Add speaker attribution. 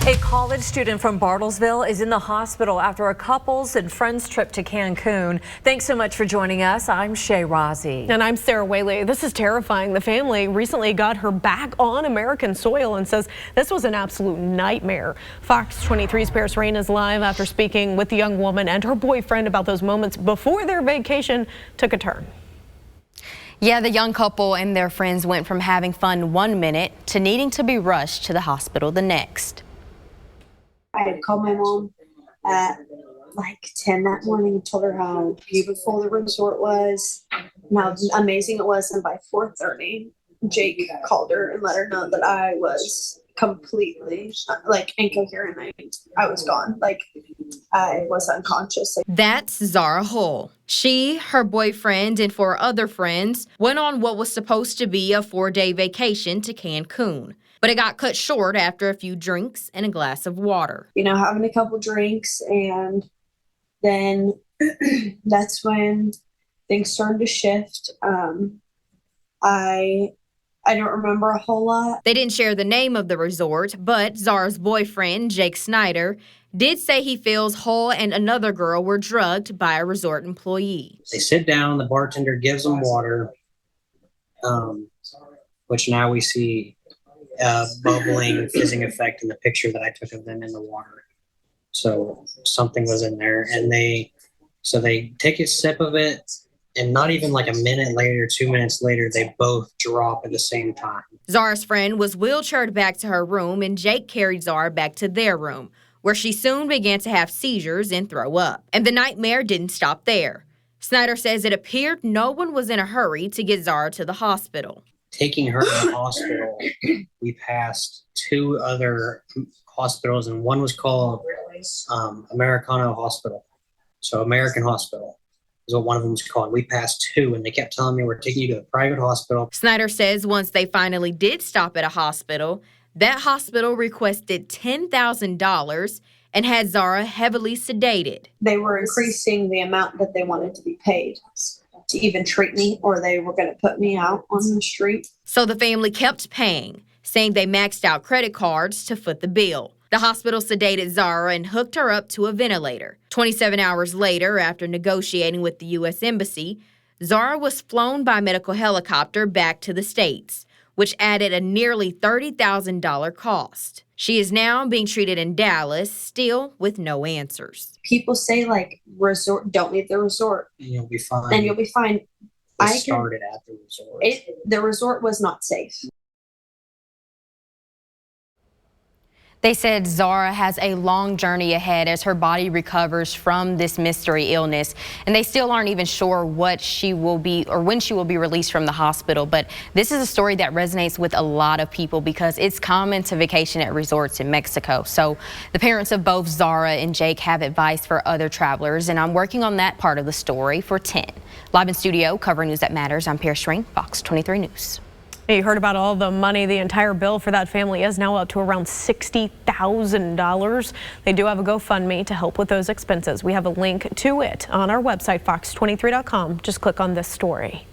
Speaker 1: A college student from Bartlesville is in the hospital after a couples and friends trip to Cancun. Thanks so much for joining us. I'm Shay Rozzi.
Speaker 2: And I'm Sarah Whaley. This is terrifying. The family recently got her back on American soil and says this was an absolute nightmare. Fox 23's Paris Rain is live after speaking with the young woman and her boyfriend about those moments before their vacation took a turn.
Speaker 3: Yeah, the young couple and their friends went from having fun 1 minute to needing to be rushed to the hospital the next.
Speaker 4: I had called my mom at like 10 that morning and told her how beautiful the resort was and how amazing it was. And by 4:30, Jake called her and let her know that I was completely like incoherent. I was gone. Like I was unconscious.
Speaker 3: That's Zara Hull. She, her boyfriend, and 4 other friends went on what was supposed to be a 4-day vacation to Cancun. But it got cut short after a few drinks and a glass of water.
Speaker 4: You know, having a couple drinks, and then that's when things started to shift. I don't remember a whole lot.
Speaker 3: They didn't share the name of the resort, but Zara's boyfriend, Jake Snyder, did say he feels Hull and another girl were drugged by a resort employee.
Speaker 5: They sit down, the bartender gives them water, which now we see bubbling, fizzing effect in the picture that I took of them in the water. So something was in there, and they take a sip of it, and not even like a minute later, 2 minutes later, they both drop at the same time.
Speaker 3: Zara's friend was wheelchaired back to her room, and Jake carried Zara back to their room, where she soon began to have seizures and throw up. And the nightmare didn't stop there. Snyder says it appeared no one was in a hurry to get Zara to the hospital.
Speaker 5: Taking her to the hospital, we passed 2 other hospitals, and one was called Americano Hospital. So American Hospital is what one of them was called. We passed 2, and they kept telling me, we're taking you to a private hospital.
Speaker 3: Snyder says once they finally did stop at a hospital, that hospital requested $10,000 and had Zara heavily sedated.
Speaker 4: They were increasing the amount that they wanted to be paid to even treat me, or they were going to put me out on the street.
Speaker 3: So the family kept paying, saying they maxed out credit cards to foot the bill. The hospital sedated Zara and hooked her up to a ventilator. 27 hours later, after negotiating with the U.S. Embassy, Zara was flown by medical helicopter back to the States, which added a nearly $30,000 cost. She is now being treated in Dallas, still with no answers.
Speaker 4: People say, like, resort, don't leave the resort.
Speaker 5: And you'll be fine.
Speaker 4: And you'll be fine.
Speaker 5: We started at the resort.
Speaker 4: The resort was not safe.
Speaker 3: They said Zara has a long journey ahead as her body recovers from this mystery illness, and they still aren't even sure what she will be or when she will be released from the hospital. But this is a story that resonates with a lot of people because it's common to vacation at resorts in Mexico. So the parents of both Zara and Jake have advice for other travelers, and I'm working on that part of the story for 10. Live in studio covering News That Matters, I'm Paris Rain, Fox 23 News.
Speaker 2: You heard about all the money. The entire bill for that family is now up to around $60,000. They do have a GoFundMe to help with those expenses. We have a link to it on our website, fox23.com. Just click on this story.